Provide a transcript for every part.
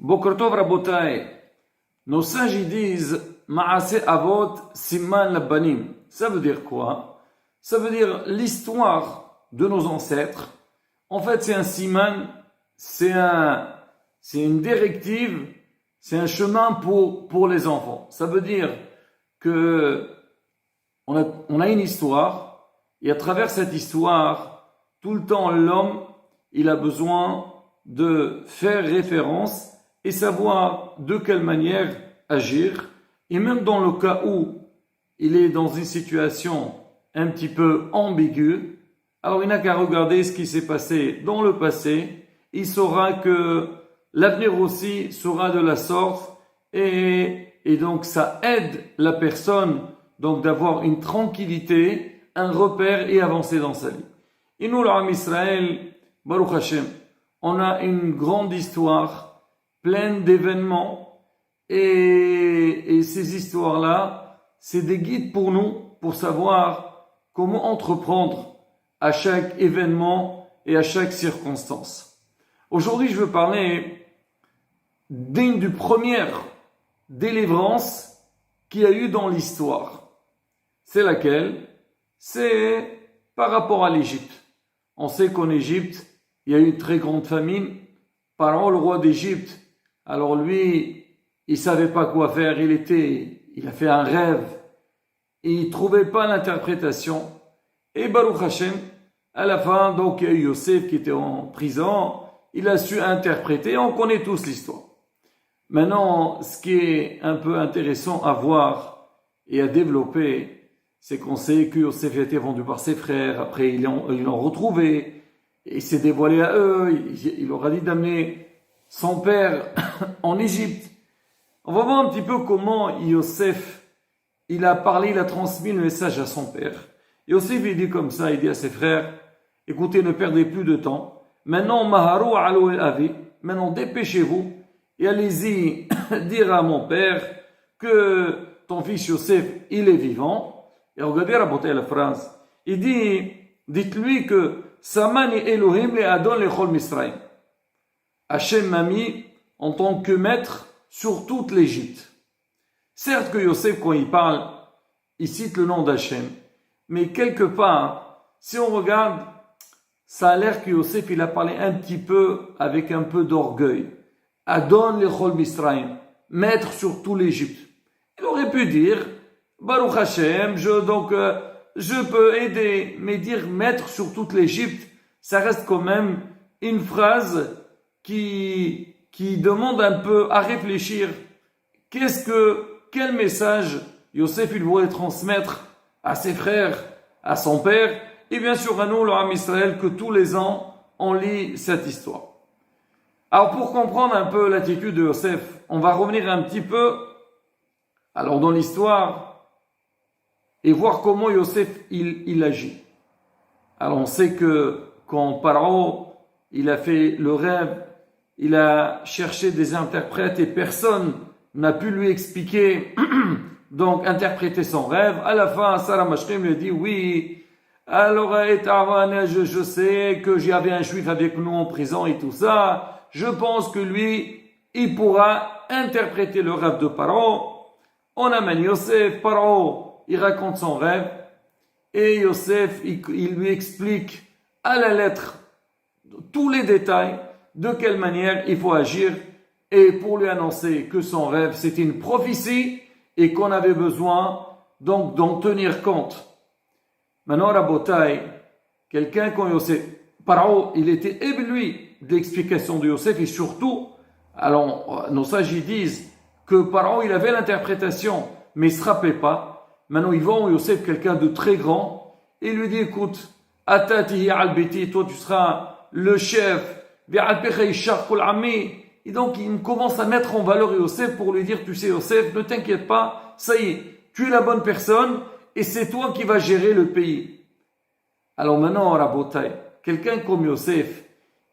Boker Tov Rabotai, nos sages ils disent Ma'ase Avot Siman Labanim. Ça veut dire quoi? Ça veut dire l'histoire de nos ancêtres. En fait, c'est un siman, c'est une directive, c'est un chemin pour les enfants. Ça veut dire que on a une histoire, et à travers cette histoire, tout le temps l'homme, il a besoin de faire référence et savoir de quelle manière agir. Et même dans le cas où il est dans une situation un petit peu ambiguë, alors il n'a qu'à regarder ce qui s'est passé dans le passé. Il saura que l'avenir aussi sera de la sorte, et donc ça aide la personne donc d'avoir une tranquillité, un repère et avancer dans sa vie. Et nous, l'Am Israël, Baruch Hashem, on a une grande histoire pleine d'événements, et ces histoires-là, c'est des guides pour nous, pour savoir comment entreprendre à chaque événement et à chaque circonstance. Aujourd'hui, je veux parler d'une des premières délivrances qu'il y a eu dans l'histoire. C'est laquelle? C'est par rapport à l'Égypte. On sait qu'en Égypte, il y a eu une très grande famine. Pharaon, le roi d'Égypte, alors lui, il savait pas quoi faire. Il a fait un rêve et il trouvait pas l'interprétation. Et Baruch Hashem, à la fin, donc il y a eu Yosef qui était en prison. Il a su interpréter. On connaît tous l'histoire. Maintenant, ce qui est un peu intéressant à voir et à développer, c'est qu'on sait que Yosef a été vendu par ses frères. Après, ils l'ont retrouvé. Et il s'est dévoilé à eux. Il leur a dit d'amener son père en Égypte. On va voir un petit peu comment Yosef, il a parlé, il a transmis le message à son père. Yosef, il dit comme ça, il dit à ses frères, écoutez, ne perdez plus de temps. Maintenant, Maharu alo el avi. Maintenant, dépêchez-vous et allez-y dire à mon père que ton fils Yosef, il est vivant. Et regardez, raboter la phrase. Il dit, dites-lui que Samani Elohim le adon le chol Misraïm. Hachem m'a mis en tant que maître sur toute l'Égypte. Certes que Yosef, quand il parle, il cite le nom d'Hachem. Mais quelque part, si on regarde, ça a l'air que Yosef, il a parlé un petit peu avec un peu d'orgueil. Adon le chol Misraïm, maître sur toute l'Égypte. Il aurait pu dire, Baruch Hashem, je peux aider, mais dire maître sur toute l'Égypte, ça reste quand même une phrase qui demande un peu à réfléchir. Quel message Yosef il voulait transmettre à ses frères, à son père, et bien sûr à nous, l'Am Israël, que tous les ans, on lit cette histoire. Alors pour comprendre un peu l'attitude de Yosef, on va revenir un petit peu alors dans l'histoire et voir comment Yosef il agit. Alors on sait que quand Pharaon il a fait le rêve, il a cherché des interprètes et personne n'a pu lui expliquer, donc interpréter son rêve. À la fin, Sarah Mashkim lui a dit oui, alors je sais que j'avais un juif avec nous en prison et tout ça. Je pense que lui, il pourra interpréter le rêve de Pharaon. On amène Yosef, Pharaon, il raconte son rêve et Yosef, il lui explique à la lettre tous les détails de quelle manière il faut agir et pour lui annoncer que son rêve c'était une prophétie et qu'on avait besoin donc d'en tenir compte. Maintenant, Rabotai, quelqu'un comme Yosef, Pharaon, il était ébloui de l'explication de Yosef et surtout, alors nos sages ils disent que Pharaon il avait l'interprétation mais il ne se rappelait pas. Maintenant, ils vont Yosef, quelqu'un de très grand, et il lui dit écoute, Atatihi al-Biti, toi tu seras le chef, et donc il commence à mettre en valeur Yosef pour lui dire tu sais Yosef, ne t'inquiète pas, ça y est, tu es la bonne personne et c'est toi qui vas gérer le pays. Alors maintenant, Rabotai, quelqu'un comme Yosef,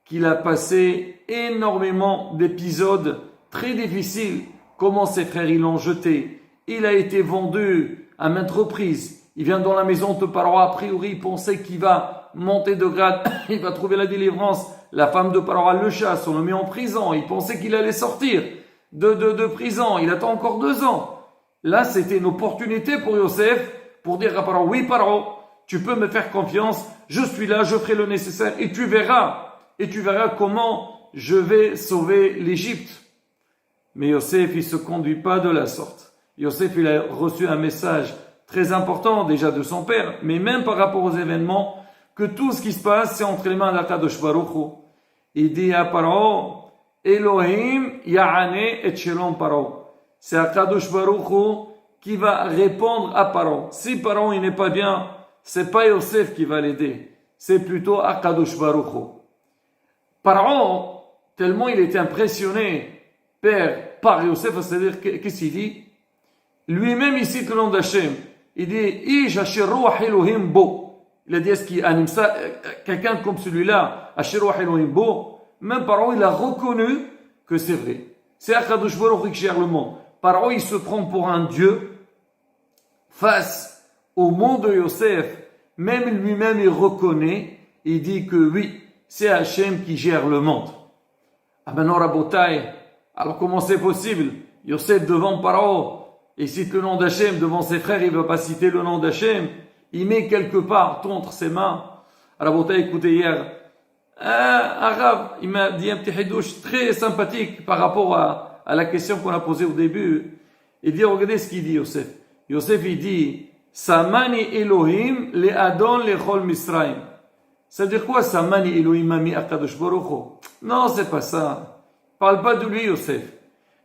qu'il a passé énormément d'épisodes très difficiles, comment ses frères ils l'ont jeté, il a été vendu à maintes reprises, il vient dans la maison de Pharaon, a priori il pensait qu'il va monter de grade, il va trouver la délivrance la femme de Paro le chasse, on le met en prison, il pensait qu'il allait sortir de prison, il attend encore 2 ans. Là, c'était une opportunité pour Yosef, pour dire à Paro, oui Paro, tu peux me faire confiance, je suis là, je ferai le nécessaire, et tu verras comment je vais sauver l'Égypte. Mais Yosef, il se conduit pas de la sorte. Yosef, il a reçu un message très important déjà de son père, mais même par rapport aux événements, que tout ce qui se passe, c'est entre les mains d'Akadosh Baruch Hu. Il dit à Paro, Elohim ya'ane et shalom Paro. C'est Akadosh Baruch Hu qui va répondre à Paro. Si Paro il n'est pas bien, c'est pas Yosef qui va l'aider, c'est plutôt Akadosh Baruch Hu. Paro, tellement il était impressionné par Yosef, c'est-à-dire qu'est-ce qu'il dit? Lui-même il cite le nom d'Hachem. Il dit Ish asher ruach Elohim bo. Il a dit est-ce qu'il anime ça? Quelqu'un comme celui-là, asher ruach Elohim bo. Même Paro il a reconnu que c'est vrai. C'est Akadosh Baruch Hu qui gère le monde. Paro il se prend pour un dieu face au monde de Yosef. Même lui-même il reconnaît. Il dit que oui, c'est Hachem qui gère le monde. Ah ben non, Rabotai, alors comment c'est possible? Yosef devant Paro, il cite le nom d'Hachem devant ses frères, il ne veut pas citer le nom d'Hachem. Il met quelque part tout entre ses mains. Rabotai, écoutez, hier, un arabe, il m'a dit un petit hidouche très sympathique par rapport à la question qu'on a posée au début. Il dit, regardez ce qu'il dit, Yosef. Yosef, il dit, Samani Elohim le Adon le Chol Misraim. Ça veut dire quoi, Samani Elohim mami Akadosh Baruch Hu? Non, c'est pas ça. Parle pas de lui, Yosef.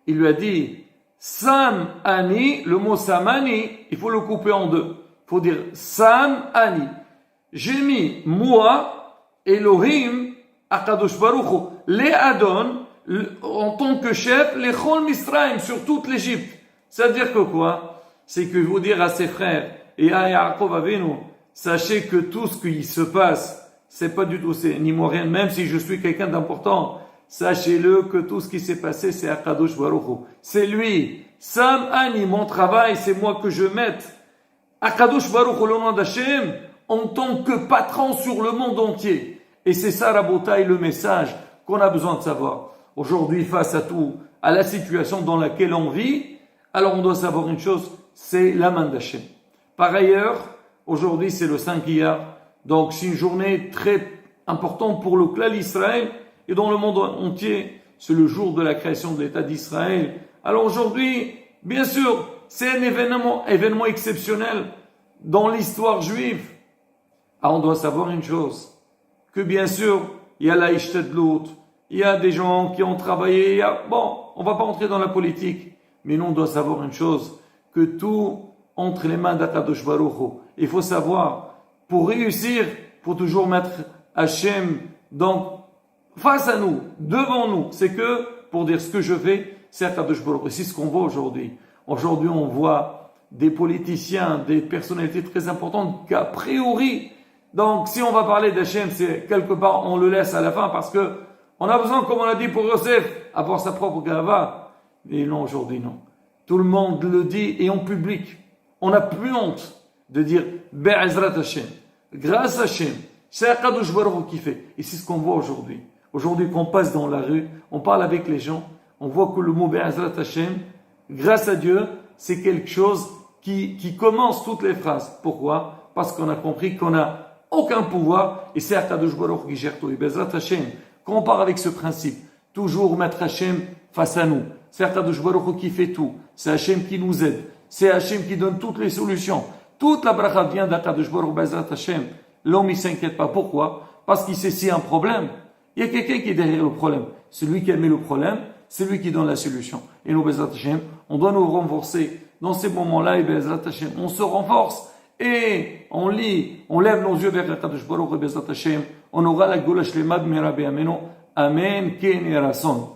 Il lui a dit, Sam Ani, le mot Samani, il faut le couper en deux. Il faut dire Sam Ani. J'ai mis moi, Elohim, Akadosh Baruch Hu, les Adon, en tant que chef, les Chol Misraim, sur toute l'Égypte. Ça veut dire que quoi? C'est que vous dire à ses frères et à Yaakov Avinu, sachez que tout ce qui se passe, c'est pas du tout, c'est ni moi rien, même si je suis quelqu'un d'important. Sachez-le que tout ce qui s'est passé, c'est Akadosh Baruch Hu. C'est lui. Sam Ani, mon travail, c'est moi que je mette Akadosh Baruch Hu, le nom d'Hachem, en tant que patron sur le monde entier. Et c'est ça, Rabotai, le message qu'on a besoin de savoir. Aujourd'hui, face à tout, à la situation dans laquelle on vit, alors on doit savoir une chose, c'est la main d'Hachem. Par ailleurs, aujourd'hui, c'est le 5 Iyar. Donc, c'est une journée très importante pour le clan d'Israël. Et dans le monde entier, c'est le jour de la création de l'État d'Israël. Alors aujourd'hui, bien sûr, c'est un événement exceptionnel dans l'histoire juive. Alors on doit savoir une chose, que bien sûr, il y a la Ishtadlout, il y a des gens qui ont travaillé, bon, on va pas entrer dans la politique, mais nous on doit savoir une chose, que tout entre les mains d'Akadosh Baruch Hu. Il faut savoir, pour réussir, il faut toujours mettre Hachem, donc, face à nous, devant nous, c'est que, pour dire ce que je fais, c'est Akadosh Baruch Hu. C'est ce qu'on voit aujourd'hui. Aujourd'hui, on voit des politiciens, des personnalités très importantes qu'a priori, donc si on va parler d'Hachem, c'est quelque part, on le laisse à la fin parce que on a besoin, comme on a dit pour Yosef, avoir sa propre gava. Mais non, aujourd'hui, non. Tout le monde le dit et en public. On n'a plus honte de dire Be'ezrat Hachem. Grâce à Hachem. C'est Akadosh Baruch Hu qui fait. Et c'est ce qu'on voit aujourd'hui. Aujourd'hui, qu'on passe dans la rue, on parle avec les gens, on voit que le mot Be'ezrat Hachem, grâce à Dieu, c'est quelque chose qui commence toutes les phrases. Pourquoi? Parce qu'on a compris qu'on n'a aucun pouvoir et c'est Akadosh Baruch Hu qui gère tout. Et Be'ezrat Hachem, quand on part avec ce principe, toujours mettre Hachem face à nous. C'est Akadosh Baruch Hu qui fait tout. C'est Hachem qui nous aide. C'est Hachem qui donne toutes les solutions. Toute la bracha vient d'Akadosh Baruch Hu, Be'ezrat Hachem. L'homme, il s'inquiète pas. Pourquoi? Parce qu'il sait s'il y a un problème. Il y a quelqu'un qui est derrière le problème. C'est lui qui a mis le problème, c'est lui qui donne la solution. Et nous, Be'ezrat Hachem, on doit nous renforcer dans ces moments-là, et Be'ezrat Hachem, on se renforce et on lit, on lève nos yeux vers Akadosh Baruch Hu, Be'ezrat Hachem, on aura la Goula Shlema B'mera B'Yameno. Amen, Ken et Rasson.